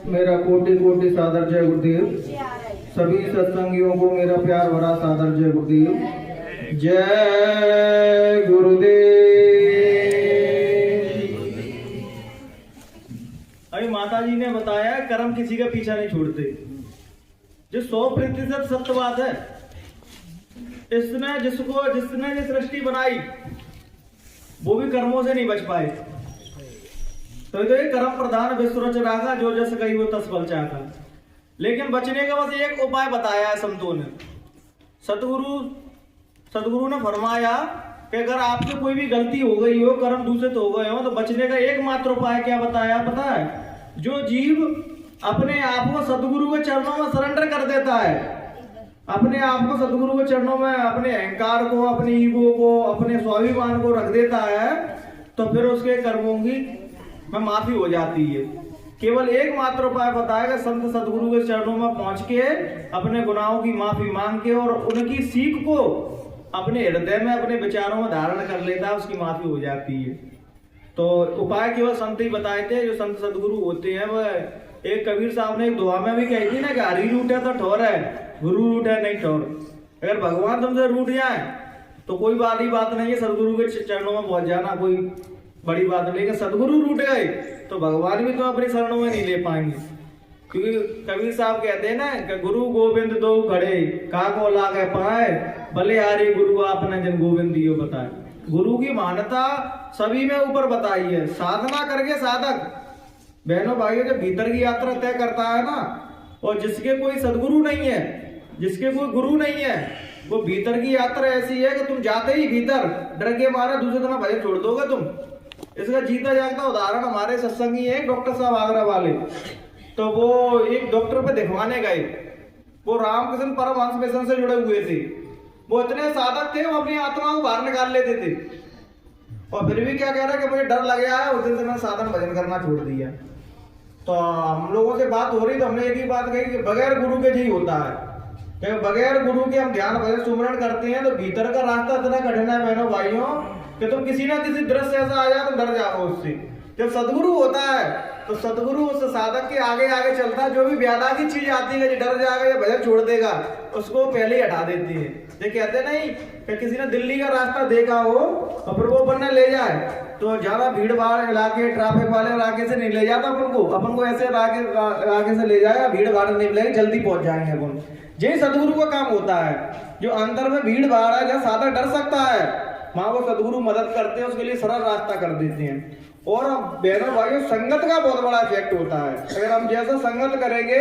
मेरा कोटि कोटि सादर जय गुरुदेव। सभी सत्संगियों को मेरा प्यार भरा सादर जय गुरुदेव। जय गुरुदेव। अभी माता जी ने बताया कर्म किसी का पीछा नहीं छोड़ते, जो 100% सत्य बात है। जिसने ये सृष्टि बनाई वो भी कर्मों से नहीं बच पाए। तो ये कर्म प्रधान विश्व रच राखा, जो जस कही वो तस फल चाखा। लेकिन बचने का बस एक उपाय बताया है संतों ने। सतगुरु ने फरमाया कि अगर आपसे कोई भी गलती हो गई हो, कर्म दूषित हो गए हो, तो बचने का एकमात्र उपाय क्या बताया पता है? जो जीव अपने आप को सतगुरु के चरणों में सरेंडर कर देता है, अपने आप को सतगुरु के चरणों में, अपने अहंकार को, अपने ईगो को, अपने स्वाभिमान को रख देता है, तो फिर उसके कर्मों की में माफी हो जाती है। केवल एकमात्र उपाय बताएगा, संत सतगुरु के चरणों में पहुंच के अपने गुनाहों की माफी मांग के और उनकी सीख को अपने हृदय में, अपने विचारों में धारण कर लेता है, उसकी माफी हो जाती है। तो उपाय केवल संत ही बताए थे, जो संत सतगुरु होते हैं। वह एक कबीर साहब ने एक दुआ में भी कही थी ना कि हरि रूठे तो ठोर है, गुरु रूठे नहीं ठोर। अगर भगवान तुमसे रूठ जाए तो कोई बड़ी बात नहीं है, सतगुरु के चरणों में पहुंच जाना कोई बड़ी बात नहीं। लेकिन सतगुरु रूठ गए तो भगवान भी तो अपनी शरणों में नहीं ले पाएंगे। क्योंकि कबीर साहब कहते हैं ना कि गुरु गोविंद दो खड़े, काको लागे पाए, भले हारे गुरु आपने जन गोविंद दियो बताए। गुरु की मान्यता सभी में ऊपर बताई है। साधना करके साधक बहनों भाइयों, जब भीतर की यात्रा तय करता है ना, और जिसके कोई सदगुरु नहीं है, जिसके कोई गुरु नहीं है, वो भीतर की यात्रा ऐसी है कि तुम जाते ही भीतर डर के मारे दूसरे दिन भजन छोड़ दोगे तुम। इसका जीता जागता उदाहरण हमारे सत्संगी है डॉक्टर साहब आगरा वाले। तो वो एक डॉक्टर पे दिखवाने गए, वो रामकृष्ण परमहंस मिशन से जुड़े हुए थे। वो इतने साधक थे, वो अपनी आत्मा को बाहर निकाल लेते थे, और फिर भी क्या कह रहा है कि मुझे डर लग गया है, उस दिन से मैंने साधन भजन करना छोड़ दिया। तो हम लोगों से बात हो रही तो हमने एक ही बात कही कि बगैर गुरु के ही होता है, कि बगैर गुरु के हम ध्यान भजन सुमरण करते हैं तो भीतर का रास्ता इतना कठिन है बहनों भाइयों कि तुम किसी ना किसी दृश्य ऐसा आ जाए तो डर जाओ उससे। जब सदगुरु होता है तो सदगुरु उस साधक के आगे आगे चलता है। जो भी व्याधा की चीज आती है, डर जाएगा या भजन छोड़ देगा, उसको पहले ही हटा देती है। ये कहते नहीं कि किसी ने दिल्ली का रास्ता देखा हो और फिर वो बनने ले जाए तो ज्यादा भीड़ भाड़ इलाके, ट्रैफिक वाले इलाके से नहीं ले जाता अपन को ऐसे इलाके से ले जाएगा, भीड़ भाड़ नहीं मिलेगी, जल्दी पहुंच जाएंगे अपन। यही सदगुरु का काम होता है। जो अंदर में भीड़ भाड़ है, जहाँ साधक डर सकता है, वहां वो सदगुरु मदद करते हैं, उसके लिए सरल रास्ता कर देते हैं। और बहनों भाइयों, संगत का बहुत बड़ा इफेक्ट होता है। अगर हम जैसा संगत करेंगे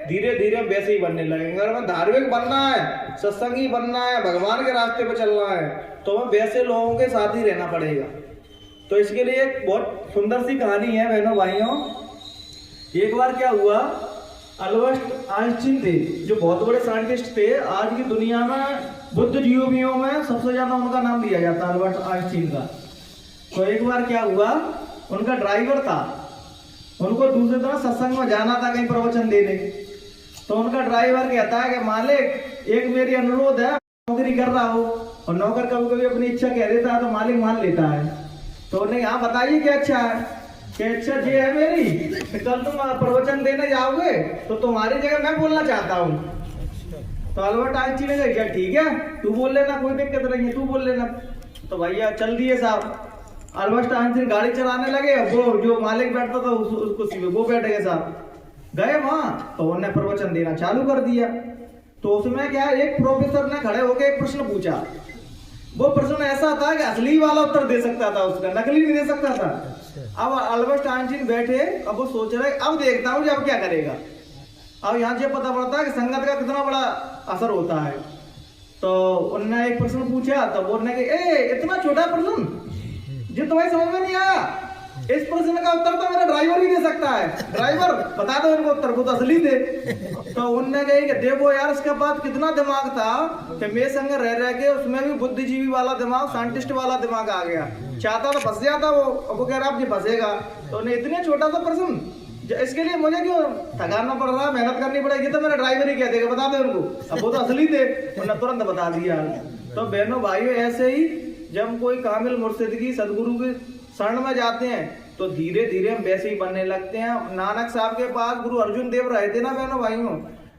धीरे धीरे वैसे ही बनने लगेंगे। अगर हमें धार्मिक बनना है, सत्संगी बनना है, भगवान के रास्ते पे चलना है, तो हमें वैसे लोगों के साथ ही रहना पड़ेगा। तो इसके लिए एक बहुत सुंदर सी कहानी है बहनों भाइयों। एक बार क्या हुआ, अल्बर्ट आइंस्टीन थे, जो बहुत बड़े साइंटिस्ट थे। आज की दुनिया में बुद्ध जीवियों में सबसे ज्यादा उनका नाम लिया जाता है, अल्बर्ट आइंस्टीन का। तो एक बार क्या हुआ, उनका ड्राइवर था, उनको दूसरे तरह सत्संग में जाना था कहीं प्रवचन देने। तो उनका ड्राइवर कहता है कि मालिक एक मेरी अनुरोध है, नौकरी कर रहा हो, और नौकर कभी कभी अपनी इच्छा कह देता है तो मालिक मान लेता है। तो उन्हें यहाँ बताइए क्या अच्छा है। क्या इच्छा ये है मेरी, कल तुम प्रवचन देने जाओगे तो तुम्हारी जगह मैं बोलना चाहता हूँ। तो अल्बर्ट आइंस्टीन ने कहा ठीक है, तू बोल लेना, कोई दिक्कत नहीं है, तू बोल लेना। तो भैया चल दिए साहब। अल्बर्ट आइंस्टीन गाड़ी चलाने लगे, वो जो मालिक बैठता था उसको सीधे वो बैठ गए साहब। गए वहां तो उन्होंने प्रवचन देना चालू कर दिया। तो उसमें क्या, एक प्रोफेसर ने खड़े होकर एक प्रश्न पूछा। वो प्रश्न ऐसा था कि असली वाला उत्तर दे सकता था, उसका नकली नहीं दे सकता था। अब अल्बर्ट आइंस्टीन बैठे, अब वो सोच रहे अब देखता हूँ अब क्या करेगा। अब यहाँ से पता पड़ता है कि संगत का कितना बड़ा असर होता है। तो उन्होंने एक प्रश्न पूछा, तो बोलने के इतना छोटा प्रश्न जो तुम्हें समझ में नहीं आया, इस प्रश्न का उत्तर तो मेरा ड्राइवर ही दे सकता है। ड्राइवर बता दो इनको उत्तर, वो तो असली थे। तो उनने कही कि देखो यार, इसके पास कितना दिमाग था कि मेरे संग रह रह के उसमें भी बुद्धिजीवी वाला दिमाग, साइंटिस्ट वाला दिमाग आ गया। चाहता तो फंस जाता वो कह रहा अब ये फंसेगा। तो उन्हें इतने छोटा सा प्रश्न, इसके लिए मुझे क्यों थकाना पड़ रहा, मेहनत करनी पड़ेगी, तो मेरा ड्राइवर ही कह देगा बता दो उनको। अब वो तो असली थे, उन्होंने तुरंत बता दिया। तो बहनों भाइयों, ऐसे ही जब कोई कामिल मुर्शिद की, सदगुरु के शरण में जाते हैं तो धीरे धीरे हम वैसे ही बनने लगते हैं। नानक साहब के पास गुरु अर्जुन देव रहे थे ना बहनों भाइयों,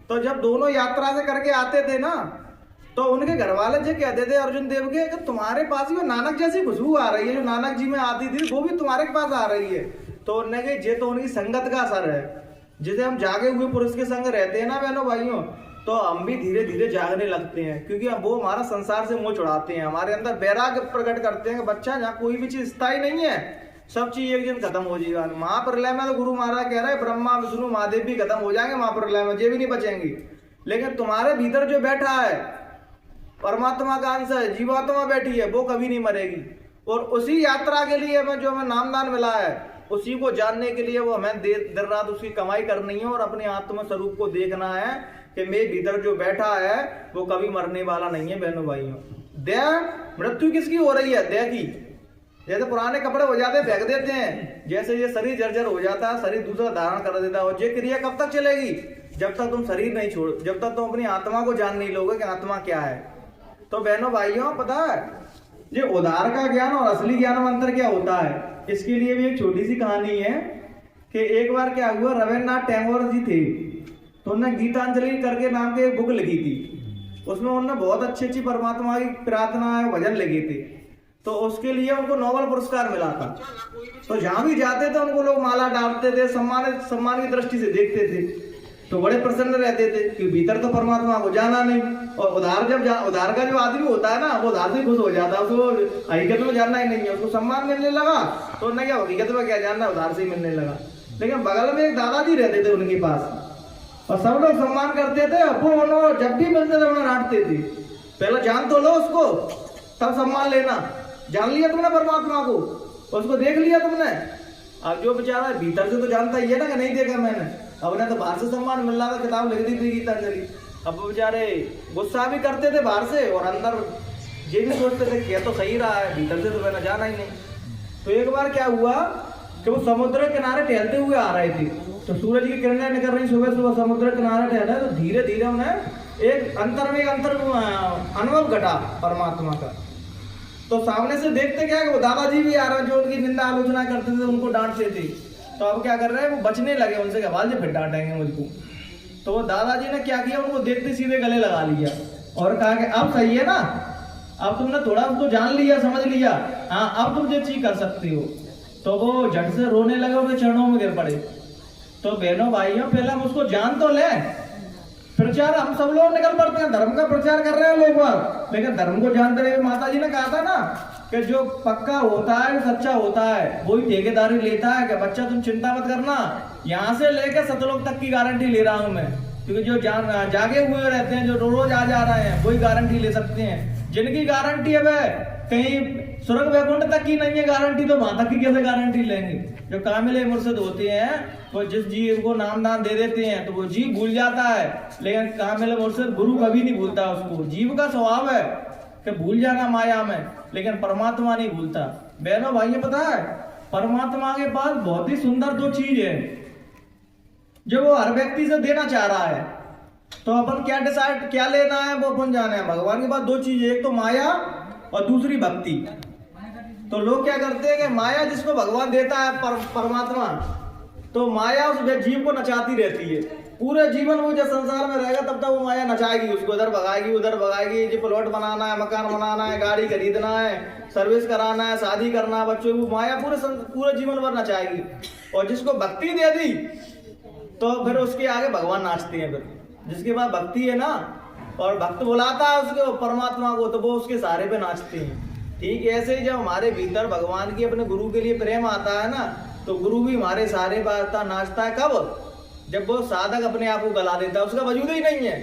तो जब दोनों यात्रा से करके आते थे ना, तो उनके घर वाले जो कहते थे अर्जुन देव के कि तुम्हारे पास ही वो नानक जैसी खुशबू आ रही है, जो नानक जी में आती थी वो भी तुम्हारे पास आ रही है। तो उन्होंने कहा ये तो उनकी संगत का असर है। जैसे हम जागे हुए पुरुष के संग रहते हैं ना बहनों भाइयों, तो हम भी धीरे धीरे जागने लगते हैं, क्योंकि वो हमारा संसार से मोह छुड़ाते हैं, हमारे अंदर वैराग्य प्रकट करते हैं कि बच्चा जहाँ कोई भी चीज स्थायी नहीं है, सब चीज एक दिन खत्म हो जाएगा। महाप्रलय में तो गुरु महाराज कह रहे हैं ब्रह्मा विष्णु महादेव भी खत्म हो जाएंगे महाप्रलय में, ये भी नहीं बचेंगी, लेकिन तुम्हारे भीतर जो बैठा है परमात्मा का अंश है, जीवात्मा बैठी है, वो कभी नहीं मरेगी। और उसी यात्रा के लिए हमें जो हमें नामदान मिला है, उसी को जानने के लिए वो हमें देर रात उसकी कमाई करनी है और अपने आत्म स्वरूप को देखना है कि मेरे भीतर जो बैठा है वो कभी मरने वाला नहीं है। बहनों भाइयों, देह मृत्यु किसकी हो रही है? देह की। जैसे पुराने कपड़े हो जाते फेंक देते हैं, जैसे ये शरीर जर्जर हो जाता है, शरीर दूसरा धारण कर देता है। और ये क्रिया कब तक चलेगी? जब तक तुम शरीर नहीं छोड़, जब तक तुम अपनी आत्मा को जान नहीं लोगे कि आत्मा क्या है। तो बहनों भाइयों, पता है ये उधार का ज्ञान और असली ज्ञान में अंतर क्या होता है? इसके लिए भी एक छोटी सी कहानी है कि एक बार क्या हुआ, रविन्द्रनाथ टैगोर जी थे, तो उन्होंने गीतांजलि करके नाम के एक बुक लिखी थी। उसमें उन्होंने बहुत अच्छी अच्छी परमात्मा की प्रार्थना भजन लिखे थे, तो उसके लिए उनको नोबेल पुरस्कार मिला था। तो जहां भी जाते थे उनको लोग माला डालते थे, सम्मान की दृष्टि से देखते थे, तो बड़े प्रसन्न रहते थे कि भीतर तो परमात्मा को जाना नहीं। और उधार का जो आदमी होता है ना, वो उधार से खुश हो जाता है, उसको हकीकत में जानना ही नहीं है, उसको सम्मान मिलने लगा तो उन्हें क्या हकीकत में क्या जानना, उधार से ही मिलने लगा। लेकिन बगल में एक दादाजी रहते थे उनके पास, और सब लोग सम्मान करते थे, वो जब भी मिलते थे उन्हें डांटते थे। पहले जान तो लो उसको, तब सम्मान लेना। जान लिया तुमने परमात्मा को, उसको देख लिया तुमने? अब जो बेचारा भीतर से तो जानता ही है ना कि नहीं देखा मैंने, अब उन्हें तो बाहर से सम्मान मिल रहा था, किताब लिख दी थी गीतांजलि। अब वो बेचारे गुस्सा भी करते थे बाहर से, और अंदर ये भी सोचते थे क्या तो सही रहा है, भीतर से तो मैंने जाना ही नहीं। तो एक बार क्या हुआ कि वो समुद्र किनारे टहलते हुए आ रहे थे, तो सूरज की किरणें निकल रही सुबह सुबह, समुद्र किनारे टहले, तो धीरे धीरे उन्हें एक अंतर अनुभव घटा परमात्मा का। तो सामने से देखते क्या कि वो दादाजी भी आ रहे हैं जो उनकी निंदा आलोचना करते थे, उनको डांटते थे। तो अब क्या कर रहे हैं, वो बचने लगे उनसे, आवाज फिर डांटेंगे मुझको। तो वो दादाजी ने क्या किया, उनको देखते सीधे गले लगा लिया और कहा कि अब सही है ना, अब तुमने थोड़ा उसको जान लिया, समझ लिया, हाँ अब तुम ये चीज कर सकती हो। तो वो झट से रोने लगे, उनके चरणों में गिर पड़े। तो बहनों भाइयों, पहले हम उसको जान तो ले, प्रचार हम सब लोग निकल पड़ते हैं, धर्म का प्रचार कर रहे हैं लोग, लेकिन धर्म को जानते रहे। माता जी ने कहा था ना कि जो पक्का होता है, सच्चा होता है, वही ठेकेदारी लेता है कि बच्चा तुम चिंता मत करना, यहाँ से लेकर सतलोक तक की गारंटी ले रहा हूं मैं, क्योंकि जो जागे हुए रहते हैं, जो रोज आ जा रहे हैं, वही गारंटी ले सकते हैं। जिनकी गारंटी है कहीं स्वर्ग वैकुंठ तक की नहीं है गारंटी, तो वहां तक की कैसे गारंटी लेंगे? जो कामिल मुर्शिद होते हैं वो जिस जीव को नामदान दे देते हैं तो वो जीव भूल जाता है, लेकिन कामिल मुर्शिद गुरु कभी नहीं भूलता उसको। जीव का स्वभाव है कि भूल जाना माया में, लेकिन परमात्मा नहीं भूलता। बहनों भाइयों, पता है परमात्मा के पास बहुत ही सुंदर दो चीज है जो वो हर व्यक्ति से देना चाह रहा है। तो अपन क्या डिसाइड क्या लेना है वो अपन जाने हैं। भगवान के पास दो चीज है, एक तो माया और दूसरी भक्ति। तो लोग क्या करते हैं कि माया जिसको भगवान देता है परमात्मा, तो माया उस जीव को नचाती रहती है पूरे जीवन। वो जब संसार में रहेगा तब तक वो माया नचाएगी उसको, इधर भगाएगी उधर भगाएगी। जो प्लॉट बनाना है, मकान बनाना है, गाड़ी खरीदना है, सर्विस कराना है, शादी करना है बच्चों को, माया पूरे जीवन भर नचाएगी। और जिसको भक्ति दे दी तो फिर उसके आगे भगवान नाचते हैं। फिर जिसके पास भक्ति है ना, और भक्त बुलाता है उसके परमात्मा को, तो वो उसके सहारे पे नाचते हैं। ठीक ऐसे ही जब हमारे भीतर भगवान की अपने गुरु के लिए प्रेम आता है ना, तो गुरु भी हमारे सहारे बाजता नाचता है। कब? जब वो साधक अपने आप को गला देता है, उसका वजूद ही नहीं है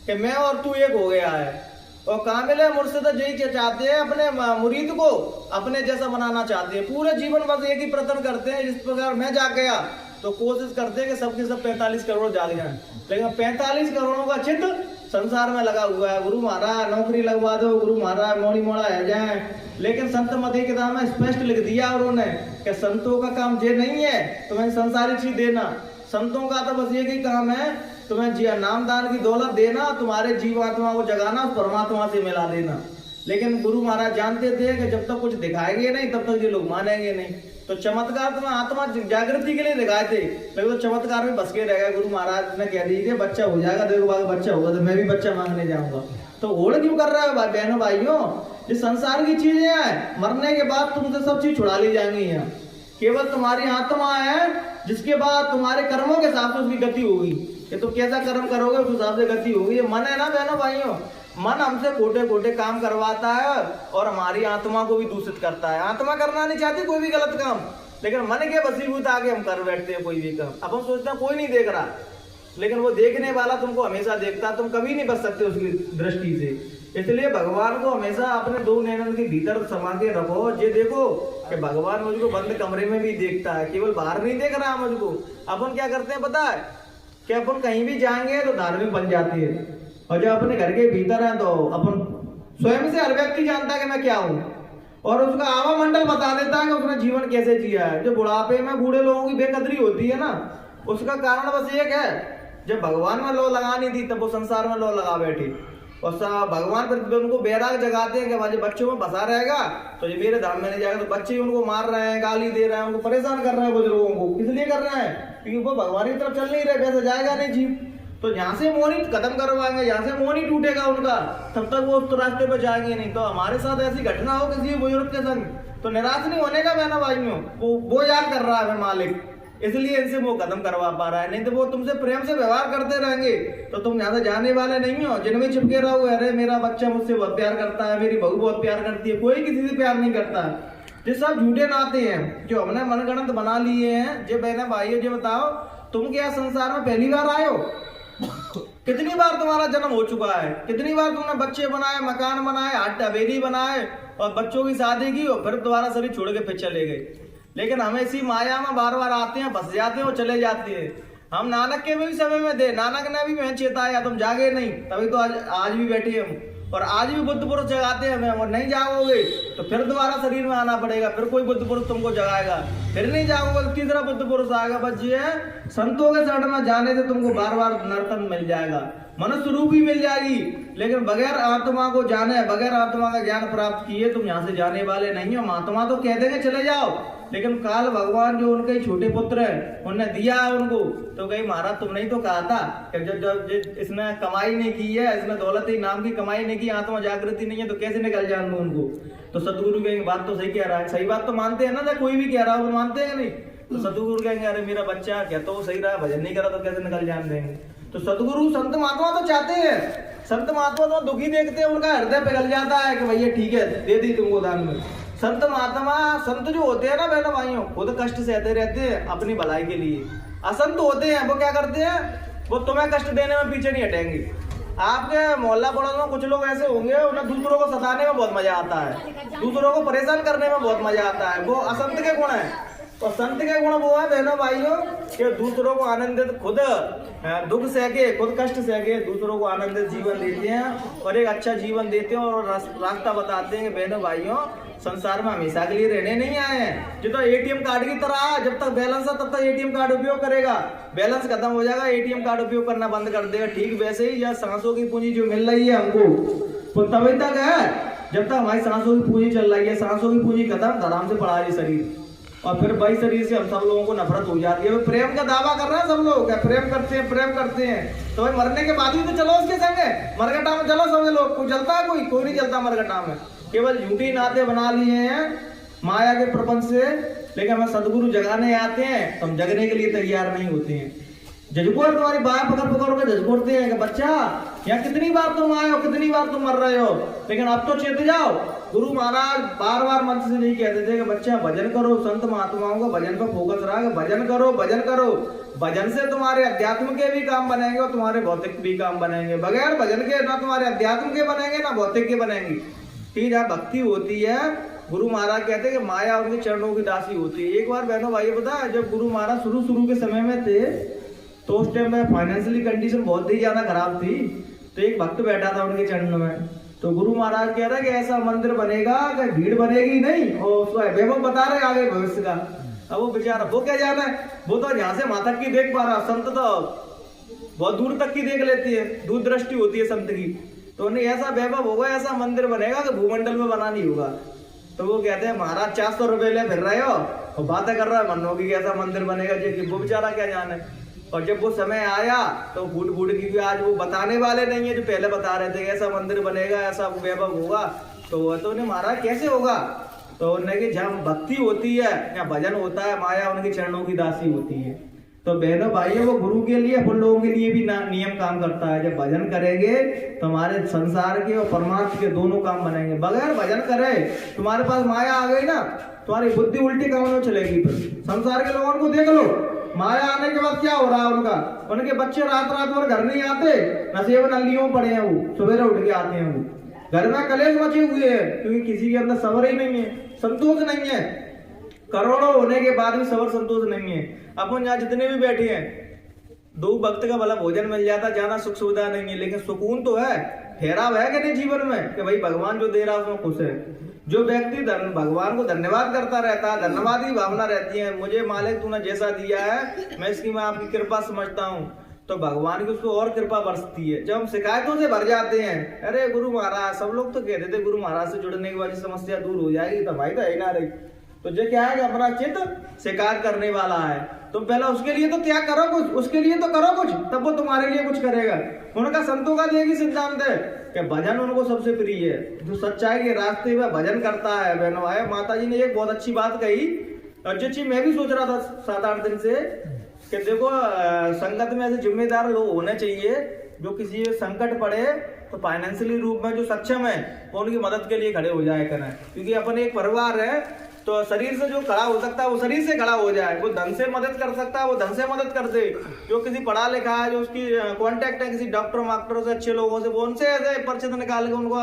कि मैं और तू एक हो गया है। और कामिल मुर्शिद यही चाहते हैं, अपने मुरीद को अपने जैसा बनाना चाहते हैं। पूरे जीवन बस एक ही प्रयत्न करते हैं, जिस प्रकार मैं जाग गया तो कोशिश करते हैं कि सबके सब 45 करोड़ जाग जाएं, लेकिन 45 करोड़ों का चित्त संसार में लगा हुआ है। गुरु महाराज नौकरी लगवा दो, गुरु महाराज मोड़ी मोड़ा है जाए, लेकिन संत मती किताब में स्पष्ट लिख दिया उन्होंने कि संतों का काम ये नहीं है तुम्हें संसारी चीज देना। संतों का तो बस एक ही काम है, तुम्हें नामदान की दौलत देना, तुम्हारे जीवात्मा को जगाना, परमात्मा से मिला देना। लेकिन गुरु महाराज जानते थे कि जब तक कुछ दिखाएंगे नहीं तब तक ये लोग मानेंगे नहीं। तो चमत्कार तो मैं आत्मा जागृति के लिए दिखाए थे, लेकिन तो चमत्कार में बस के रह गए। गुरु महाराज ने कह दी बच्चा हो जाएगा, देखो बाद बच्चा होगा तो मैं भी बच्चा मांगने जाऊंगा। तो होड़ क्यों कर रहा है बहनों भाइयों? ये संसार की चीजें हैं, मरने के बाद तुमसे सब चीज छुड़ा ली जाएंगी। यहाँ केवल तुम्हारी आत्मा है, जिसके बाद तुम्हारे कर्मों के हिसाब से उसकी गति होगी। ये तो कैसा कर्म करोगे उस हिसाब से गति होगी। ये मन है ना बहनों भाइयों, मन हमसे खोटे खोटे काम करवाता है और हमारी आत्मा को भी दूषित करता है। आत्मा करना नहीं चाहती कोई भी गलत काम, लेकिन मन के वसीभूत आगे हम कर बैठते हैं कोई भी काम। अब हम सोचते हैं कोई नहीं देख रहा, लेकिन वो देखने वाला तुमको हमेशा देखता है, तुम कभी नहीं बच सकते उसकी दृष्टि से। इसलिए भगवान को हमेशा अपने दो नैनन के भीतर समा के रखो। ये देखो कि भगवान मुझको बंद कमरे में भी देखता है, केवल बाहर नहीं देख रहा मुझको। अपन क्या करते हैं पता है कि अपन कहीं भी जाएंगे तो धार्मिक बन जाती है, और जब अपने घर के भीतर है तो अपन स्वयं से हर व्यक्ति जानता है कि मैं क्या हूँ, और उसका आवा मंडल बता देता है कि उसने जीवन कैसे जिया है। जो बुढ़ापे में बूढ़े लोगों की बेकदरी होती है ना, उसका कारण बस एक है, जब भगवान में लो लगानी थी तब वो संसार में लो लगा बैठी। और भगवान पर उनको बैराग जगाते हैं कि हमारे बच्चों में बसा रहेगा तो ये मेरे धाम में नहीं जाएगा। तो बच्चे उनको मार रहे हैं, गाली दे रहे हैं, उनको परेशान कर रहे हैं बुजुर्गों को। किस लिए कर रहे हैं? क्योंकि वो भगवान की तरफ चल नहीं रहे, वैसे जाएगा नहीं जीव। तो यहाँ से मोह नहीं खत्म करवाएंगे, यहाँ से मोह नहीं टूटेगा उनका, तब तक वो उस रास्ते पर जाएंगे नहीं। तो हमारे साथ ऐसी घटना हो किसी बुजुर्ग के संग तो निराश नहीं होने का बहनों भाइयों। वो याद कर रहा है मालिक, इसलिए इनसे वो खत्म करवा पा रहा है। नहीं तो वो तुमसे प्रेम से व्यवहार करते रहेंगे तो तुम यहाँ से जाने वाले नहीं हो। जिनमें चिपके रहो, अरे मेरा बच्चा मुझसे बहुत प्यार करता है, मेरी बहू बहुत प्यार करती है, कोई किसी से प्यार नहीं करता। ये सब झूठे नाते हैं जो हमने मनगढ़ंत बना लिए हैं। जो बहना भाइयों, जो बताओ तुम क्या संसार में पहली बार आए हो? कितनी बार तुम्हारा जन्म हो चुका है, कितनी बार तुमने बच्चे बनाए, मकान बनाए, हवेली बनाए और बच्चों की शादी की और फिर दोबारा शरीर छोड़ के फिर चले गए। लेकिन हम इसी माया में बार बार आते हैं, फंस जाते हैं और चले जाते हैं। हम नानक के भी समय में थे, नानक ने भी हमें चेताया, तुम जागे नहीं, तभी तो आज भी बैठे हम। और आज भी बुद्ध पुरुष जगाते हैं हमें, और नहीं जागोगे तो फिर दोबारा शरीर में आना पड़ेगा, फिर कोई बुद्ध पुरुष तुमको जगाएगा, फिर नहीं जागोगे तो तीसरा बुद्ध पुरुष आएगा। बस ये है, संतों के शरण में जाने से तुमको बार बार नर्तन मिल जाएगा, मनुष्य रूप भी मिल जाएगी। लेकिन बगैर आत्मा को जाने, बगैर आत्मा का ज्ञान प्राप्त किए तुम यहाँ से जाने वाले नहीं हो। महात्मा तो कह देंगे चले जाओ, लेकिन काल भगवान जो उनके छोटे पुत्र हैं उन्होंने दिया है उनको, तो कहीं महाराज तुमने ही तो कहा था कि जब इसने कमाई नहीं की है, इसने दौलत ही नाम की कमाई नहीं की, आत्मा जागृति नहीं है, तो कैसे निकल जाऊंगा उनको। तो सतगुरु कहेंगे बात तो सही कह रहा है, सही बात तो मानते हैं ना, कोई भी कह रहा है वो मानते हैं नहीं। तो सतगुरु कहेंगे अरे मेरा बच्चा क्या तो सही रहा, भजन नहीं करा तो कैसे निकल जान देंगे। तो सतगुरु संत महात्मा तो चाहते हैं, संत महात्मा तो दुखी देखते हैं, उनका हृदय पिघल जाता है कि भैया ठीक है दे दी तुमको दान में। संत महात्मा, संत जो होते हैं ना बहनों भाइयों, वो तो कष्ट सहते रहते हैं अपनी भलाई के लिए। असंत होते हैं वो क्या करते हैं, वो तुम्हें कष्ट देने में पीछे नहीं हटेंगे। आपके मोहल्ला पड़ोस में कुछ लोग ऐसे होंगे, उन्हें दूसरों को सताने में बहुत मजा आता है, दूसरों को परेशान करने में बहुत मजा आता है, वो असंत के गुण है। और संत के गुण वो है बहनों भाइयों कि दूसरों को आनंदित, खुद दुख सहके, खुद कष्ट सहके दूसरों को आनंदित जीवन देते हैं और एक अच्छा जीवन देते हैं और रास्ता बताते हैं कि बहनों भाइयों संसार में हमेशा के लिए रहने नहीं आए हैं। जो तो एटीएम कार्ड की तरह, जब तक बैलेंस है तब तक एटीएम कार्ड उपयोग करेगा, बैलेंस खत्म हो जाएगा एटीएम कार्ड उपयोग करना बंद कर देगा। ठीक वैसे ही यह सांसों की पूंजी जो मिल रही है हमको वो तभी तक है जब तक हमारी सांसों की पूंजी चल रही है। सांसों की पूंजी खत्म, आराम से पड़ा है शरीर, और फिर भाई शरीर से हम सब लोगों को नफरत हो जाती है। प्रेम का दावा कर रहे हैं सब लोग, क्या प्रेम करते हैं, प्रेम करते हैं, तो भाई मरने के बाद भी तो चलो उसके संग, मरगटा में चलो सब लोग। कोई चलता है? कोई नहीं चलता मरगटा में, केवल झूठी नाते बना लिए हैं माया के प्रपंच से। लेकिन हमें सदगुरु जगाने आते हैं तो हम जगने के लिए तैयार नहीं होते हैं। जजकोर तुम्हारी बाएं पकड़ के जजकोरते हैं कि बच्चा यहाँ कितनी बार तुम आए हो, कितनी बार तुम मर रहे हो, लेकिन अब तो चेत जाओ। गुरु महाराज बार बार मंत्र से नहीं कहते थे कि बच्चा भजन करो, संत महात्माओं का भजन पर फोकस रहा, भजन करो, भजन करो। भजन से तुम्हारे अध्यात्म के भी काम बनेंगे और तुम्हारे भौतिक भी काम बनेंगे। बगैर भजन के ना तुम्हारे अध्यात्म के बनेंगे ना भौतिक के बनेंगे। ठीक है, भक्ति होती है, गुरु महाराज कहते हैं कि माया उनके चरणों की दासी होती है। एक बार बहनों भाई पता है, जब गुरु महाराज शुरू के समय में थे तो उस टाइम में फाइनेंशियली कंडीशन बहुत ही ज्यादा खराब थी। तो एक भक्त बैठा था उनके चरणों में, तो गुरु महाराज कह रहे कि ऐसा मंदिर बनेगा कि भीड़ बनेगी नहीं, और उसका वैभव बता रहे आगे भविष्य का। अब वो बेचारा, वो क्या जाना है, वो तो यहाँ से वहां तक की देख पा रहा, संत तो बहुत दूर तक की देख लेती है, दूरदृष्टि होती है संत की। तो उन्हें ऐसा वैभव होगा, ऐसा मंदिर बनेगा कि भूमंडल में बना नहीं होगा। तो वो कहते हैं महाराज 400 रुपए ले फिर रहे हो और बातें कर रहा है मन्नो की कैसा मंदिर बनेगा जी कि वो बेचारा क्या जाने। और जब वो समय आया तो फूट फूट की भी आज वो बताने वाले नहीं है जो पहले बता रहे थे ऐसा मंदिर बनेगा ऐसा वैभव होगा। तो वो तो उन्हें महाराज कैसे होगा। तो उन्हें कि जहाँ भक्ति होती है या भजन होता है माया उनके चरणों की दासी होती है। तो बहनों भाइयों वो गुरु के लिए उन लोगों के लिए भी नियम काम करता है। जब भजन करेंगे तो हमारे संसार के और परमात्मा के दोनों काम बनेंगे। बगैर भजन करे तुम्हारे पास माया आ गई ना तुम्हारी बुद्धि उल्टी काम में चलेगी। फिर संसार के लोगों को देख लो माया आने के बाद क्या हो रहा है उनके बच्चे रात रात भर घर नहीं आते नशे नलियों पड़े हैं वो सवेरे उठ के आते हैं वो घर में कलेश मचे हुए हैं क्योंकि किसी के अंदर सब्र ही नहीं है संतोष नहीं है। करोड़ों होने के बाद भी सबर संतोष नहीं है। अपन यहाँ जितने भी बैठे हैं 2 वक्त का भला भोजन मिल जाता ज्यादा सुख सुविधा नहीं है लेकिन सुकून तो है ठहराव है कि नहीं जीवन में कि भाई भगवान जो दे रहा है उसमें खुश है। जो व्यक्ति भगवान को धन्यवाद करता रहता है धन्यवाद की भावना रहती है मुझे मालिक तूने जैसा दिया है मैं इसकी मैं आपकी कृपा समझता हूँ तो भगवान की उसको और कृपा बरसती है। जब हम शिकायतों से भर जाते हैं अरे गुरु महाराज सब लोग तो कहते थे गुरु महाराज से जुड़ने के बाद समस्या दूर हो जाएगी तो भाई तो है ना रही। तो जो क्या है कि अपना चित्त शिकायत करने वाला है तुम पहले उसके लिए तो त्याग करो कुछ उसके लिए तो करो कुछ तब वो तुम्हारे लिए कुछ करेगा। उनका संतों का एक ही सिद्धांत है कि भजन उनको सबसे प्रिय है। जो सच्चाई के रास्ते में भजन करता है बहनों भाई माता जी ने एक बहुत अच्छी बात कही और जो चीज मैं भी सोच रहा था 7-8 दिन से कि देखो संगत में ऐसे जिम्मेदार लोग होने चाहिए जो किसी संकट पड़े तो फाइनेंशियली रूप में जो सक्षम है वो उनकी मदद के लिए खड़े हो जाए करें। क्योंकि अपन एक परिवार है तो शरीर से जो खड़ा हो सकता है वो शरीर से खड़ा हो जाए। वो धन से मदद कर सकता है वो धन से मदद कर दे। जो किसी पढ़ा लिखा है जो उसकी कांटेक्ट है किसी डॉक्टर मास्टरों से अच्छे लोगों से वो उनसे ऐसे परिचित निकाल के उनको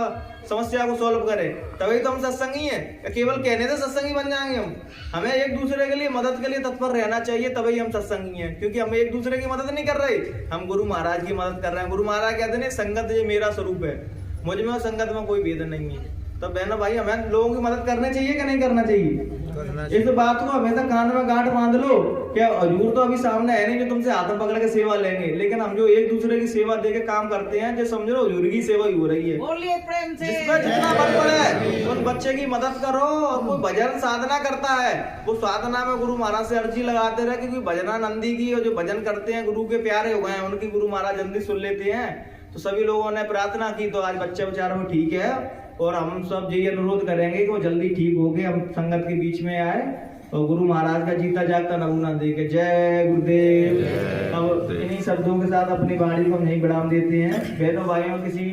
समस्या को सॉल्व करे तभी तो हम सत्संगी हैं। केवल कहने से सत्संगी बन जाएंगे हम। हमें एक दूसरे के लिए मदद के लिए तत्पर रहना चाहिए तभी हम सत्संगी हैं। क्योंकि हम एक दूसरे की मदद नहीं कर रहे हम गुरु महाराज की मदद कर रहे हैं। गुरु महाराज कहते हैं संगत ये मेरा स्वरूप है मुझ में और संगत में कोई भेद नहीं है। तो बहनों भाई हमें लोगों की मदद करनी चाहिए कि नहीं करना चाहिए। इस बात को हमेशा कान में गांठ बांध लो कि हजूर तो अभी सामने है नहीं जो तुमसे हाथ में पकड़ के सेवा लेंगे लेकिन हम जो एक दूसरे की सेवा दे के काम करते हैं जो समझ लो हजूर की सेवा ही हो रही है। जिसमें जितना बल पड़े उस बच्चे की मदद करो। और कोई भजन साधना करता है वो साधना में गुरु महाराज से अर्जी लगाते रहे क्योंकि भजनानंदी की और जो भजन करते हैं गुरु के प्यारे हो गए हैं उनकी गुरु महाराज जल्दी सुन लेते हैं। तो सभी लोगों ने प्रार्थना की तो आज बच्चे बेचारों ठीक है और हम सब यही अनुरोध करेंगे कि वो जल्दी ठीक हो गए हम संगत के बीच में आए और गुरु महाराज का जीता जागता नमूना देके जय गुरुदेव। अब इन्हीं शब्दों के साथ अपनी वाणी को हम यहीं विराम देते हैं। बहनों भाइयों किसी